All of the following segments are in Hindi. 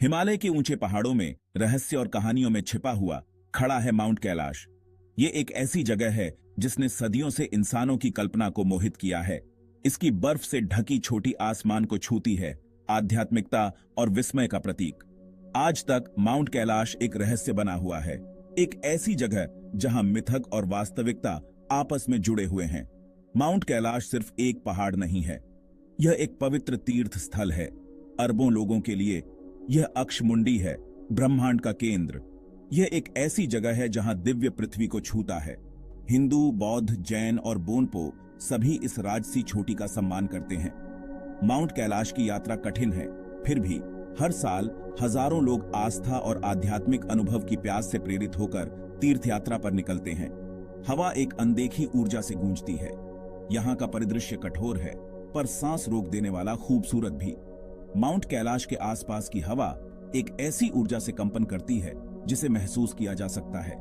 हिमालय के ऊंचे पहाड़ों में रहस्य और कहानियों में छिपा हुआ खड़ा है माउंट कैलाश। ये एक ऐसी जगह है जिसने सदियों से इंसानों की कल्पना को मोहित किया है। इसकी बर्फ से ढकी छोटी आसमान को छूती है आध्यात्मिकता और विस्मय का प्रतीक। आज तक माउंट कैलाश एक रहस्य बना हुआ है, एक ऐसी जगह जहां मिथक और वास्तविकता आपस में जुड़े हुए हैं। माउंट कैलाश सिर्फ एक पहाड़ नहीं है, यह एक पवित्र तीर्थ स्थल है। अरबों लोगों के लिए यह अक्षमुंडी है, ब्रह्मांड का केंद्र। यह एक ऐसी जगह है जहां दिव्य पृथ्वी को छूता है। हिंदू, बौद्ध, जैन और बोनपो सभी इस राजसी चोटी का सम्मान करते हैं। माउंट कैलाश की यात्रा कठिन है, फिर भी हर साल हजारों लोग आस्था और आध्यात्मिक अनुभव की प्यास से प्रेरित होकर तीर्थ यात्रा पर निकलते हैं। हवा एक अनदेखी ऊर्जा से गूंजती है। यहाँ का परिदृश्य कठोर है, पर सांस रोक देने वाला खूबसूरत भी। माउंट कैलाश के आसपास की हवा एक ऐसी ऊर्जा से कंपन करती है जिसे महसूस किया जा सकता है।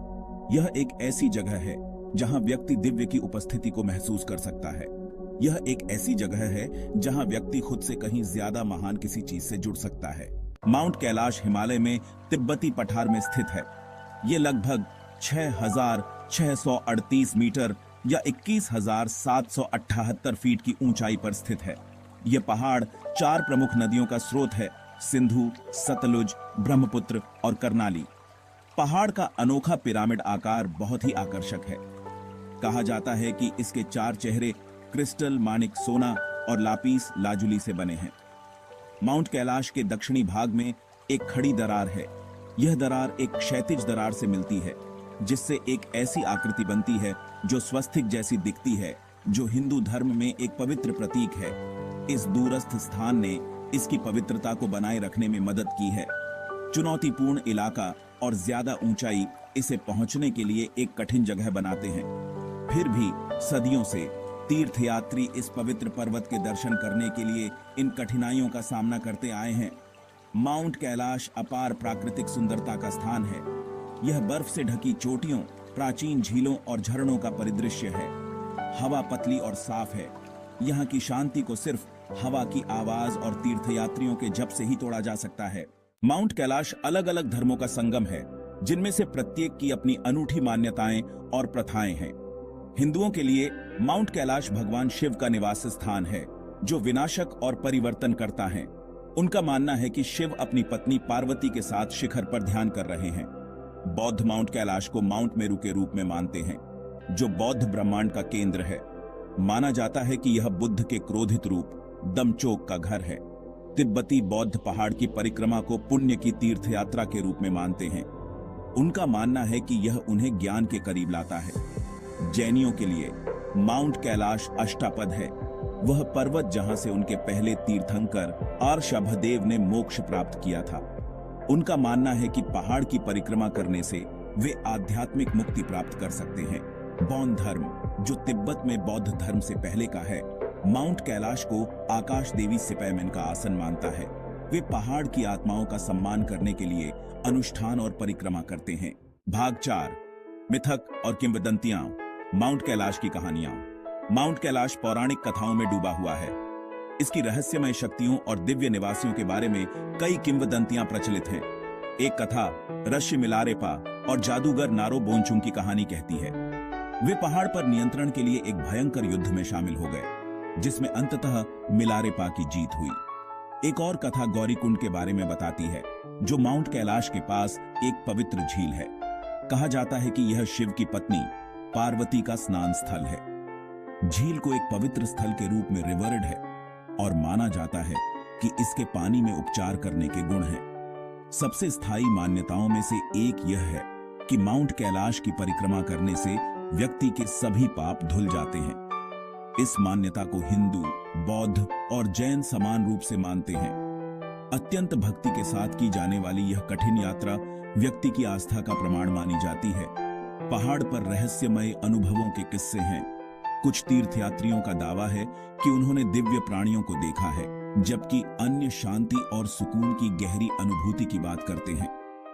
यह एक ऐसी जगह है जहां व्यक्ति दिव्य की उपस्थिति को महसूस कर सकता है। यह एक ऐसी जगह है जहां व्यक्ति खुद से कहीं ज्यादा महान किसी चीज से जुड़ सकता है। माउंट कैलाश हिमालय में तिब्बती पठार में स्थित है। यह लगभग 6,638 मीटर या 21,778 फीट की ऊंचाई पर स्थित है। यह पहाड़ 4 प्रमुख नदियों का स्रोत है, सिंधु, सतलुज, ब्रह्मपुत्र और कर्नाली। पहाड़ का अनोखा पिरामिड आकार बहुत ही आकर्षक है। कहा जाता है कि इसके 4 चेहरे क्रिस्टल, माणिक, सोना और लापीस लाजुली से बने हैं। माउंट कैलाश के दक्षिणी भाग में एक खड़ी दरार है। यह दरार एक क्षैतिज दरार से मिलती है, जिससे एक ऐसी आकृति बनती है जो स्वस्तिक जैसी दिखती है, जो हिंदू धर्म में एक पवित्र प्रतीक है। इस दूरस्थ स्थान ने इसकी पवित्रता को बनाए रखने में मदद की है। चुनौतीपूर्ण इलाका और ज्यादा ऊंचाई इसे पहुंचने के लिए एक कठिन जगह बनाते हैं। फिर भी सदियों से तीर्थयात्री इस पवित्र पर्वत के दर्शन करने के लिए इन कठिनाइयों का सामना करते आए हैं। माउंट कैलाश अपार प्राकृतिक सुंदरता का स्थान है। यह बर्फ से ढकी चोटियों, प्राचीन झीलों और झरनों का परिदृश्य है। हवा पतली और साफ है। यहाँ की शांति को सिर्फ हवा की आवाज और तीर्थयात्रियों के जप से ही तोड़ा जा सकता है। माउंट कैलाश अलग अलग धर्मों का संगम है, जिनमें से प्रत्येक की अपनी अनूठी मान्यताएं और प्रथाएं हैं। हिंदुओं के लिए माउंट कैलाश भगवान शिव का निवास स्थान है, जो विनाशक और परिवर्तन करता है। उनका मानना है कि शिव अपनी पत्नी पार्वती के साथ शिखर पर ध्यान कर रहे हैं। बौद्ध माउंट कैलाश को माउंट मेरू के रूप में मानते हैं, जो बौद्ध ब्रह्मांड का केंद्र है। माना जाता है कि यह बुद्ध के क्रोधित रूप दमचोक का घर है। तिब्बती बौद्ध पहाड़ की परिक्रमा को पुण्य की तीर्थ यात्रा के रूप में मानते हैं। उनका मानना है कि यह उन्हें ज्ञान के करीब लाता है। जैनियों के लिए माउंट कैलाश अष्टापद है, वह पर्वत जहां से उनके पहले तीर्थंकर आर्षभदेव ने मोक्ष प्राप्त किया था। उनका मानना है कि पहाड़ की परिक्रमा करने से वे आध्यात्मिक मुक्ति प्राप्त कर सकते हैं। बौद्ध धर्म, जो तिब्बत में बौद्ध धर्म से पहले का है, माउंट कैलाश को आकाश देवी सिपैमेन का आसन मानता है। वे पहाड़ की आत्माओं का सम्मान करने के लिए अनुष्ठान और परिक्रमा करते हैं। भाग 4, मिथक और किंवदंतियां, माउंट कैलाश की कहानियां। माउंट कैलाश पौराणिक कथाओं में डूबा हुआ है। इसकी रहस्यमय शक्तियों और दिव्य निवासियों के बारे में कई किंवदंतियां प्रचलित हैं। एक कथा ऋषि मिलारेपा और जादूगर नारो बोनचुंग की कहानी कहती है। वे पहाड़ पर नियंत्रण के लिए एक भयंकर युद्ध में शामिल हो गए, जिसमें अंततः मिलारेपा की जीत हुई। एक और कथा गौरीकुंड के बारे में बताती है, जो माउंट कैलाश के पास एक पवित्र झील है। कहा जाता है कि यह शिव की पत्नी पार्वती का स्नान स्थल है। झील को एक पवित्र स्थल के रूप में रिवर्ड है और माना जाता है कि इसके पानी में उपचार करने के गुण हैं। सबसे स्थायी मान्यताओं में से एक यह है कि माउंट कैलाश की परिक्रमा करने से व्यक्ति के सभी पाप धुल जाते हैं। इस मान्यता को हिंदू, बौद्ध और जैन समान रूप से मानते हैं। अत्यंत भक्ति के साथ की जाने वाली यह कठिन यात्रा व्यक्ति की आस्था का प्रमाण मानी जाती है। पहाड़ पर रहस्यमय अनुभवों के किस्से हैं। कुछ तीर्थयात्रियों का दावा है कि उन्होंने दिव्य प्राणियों को देखा है, जबकि अन्य शांति और सुकून की गहरी अनुभूति की बात करते हैं।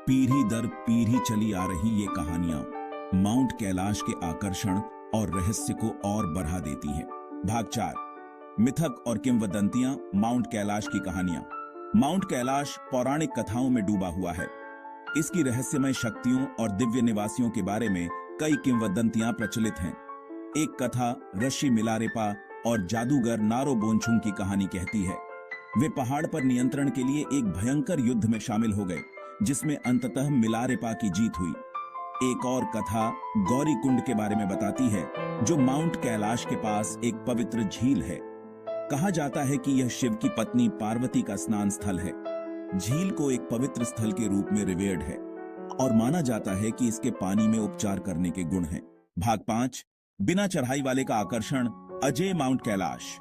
पीढ़ी दर पीढ़ी चली आ रही ये कहानियां माउंट कैलाश के आकर्षण और रहस्य को और बढ़ा देती हैं। भाग 4, मिथक और किंवदंतियां, माउंट कैलाश की कहानियां। माउंट कैलाश पौराणिक कथाओं में डूबा हुआ है। इसकी रहस्यमय शक्तियों और दिव्य निवासियों के बारे में कई किंवदंतियां प्रचलित हैं। एक कथा ऋषि मिलारेपा और जादूगर नारोबोंचुंग की कहानी कहती है। वे पहाड़ पर नियंत्रण के लिए एक भयंकर युद्ध में शामिल हो गए, जिसमें अंततः मिलारेपा की जीत हुई। एक और कथा गौरी कुंड के बारे में बताती है, जो माउंट कैलाश के पास एक पवित्र झील है। कहा जाता है कि यह शिव की पत्नी पार्वती का स्नान स्थल है। झील को एक पवित्र स्थल के रूप में रिवेयर्ड है और माना जाता है कि इसके पानी में उपचार करने के गुण हैं। भाग 5, बिना चढ़ाई वाले का आकर्षण, अजेय माउंट कैलाश।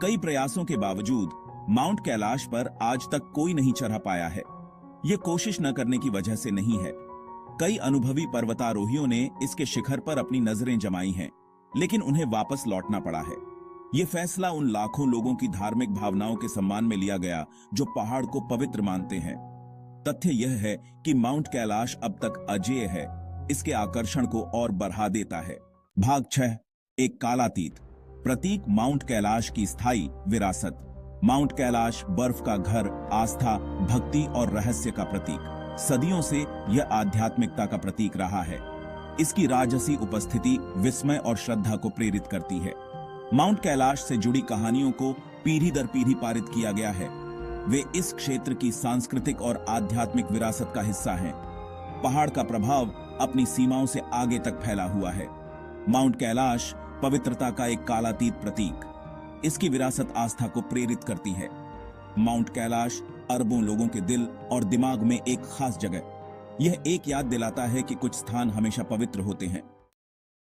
कई प्रयासों के बावजूद माउंट कैलाश पर आज तक कोई नहीं चढ़ा पाया है। यह कोशिश न करने की वजह से नहीं है। कई अनुभवी पर्वतारोहियों ने इसके शिखर पर अपनी नजरें जमाई हैं, लेकिन उन्हें वापस लौटना पड़ा है। यह फैसला उन लाखों लोगों की धार्मिक भावनाओं के सम्मान में लिया गया जो पहाड़ को पवित्र मानते हैं। तथ्य यह है कि माउंट कैलाश अब तक अजेय है, इसके आकर्षण को और बढ़ा देता है। भाग 6, एक कालातीत। प्रतीक माउंट कैलाश की स्थायी विरासत। माउंट कैलाश बर्फ का घर, आस्था, भक्ति और रहस्य का प्रतीक। सदियों से यह आध्यात्मिकता का प्रतीक रहा है। इसकी राजसी उपस्थिति विस्मय और श्रद्धा को प्रेरित करती है। माउंट कैलाश से जुड़ी कहानियों को पीढ़ी दर पीढ़ी पारित किया गया है। वे इस क्षेत्र की सांस्कृतिक और आध्यात्मिक विरासत का हिस्सा हैं। पहाड़ का प्रभाव अपनी सीमाओं से आगे तक फैला हुआ है। माउंट कैलाश पवित्रता का एक कालातीत प्रतीक। इसकी विरासत आस्था को प्रेरित करती है। माउंट कैलाश अरबों लोगों के दिल और दिमाग में एक खास जगह। यह एक याद दिलाता है कि कुछ स्थान हमेशा पवित्र होते हैं।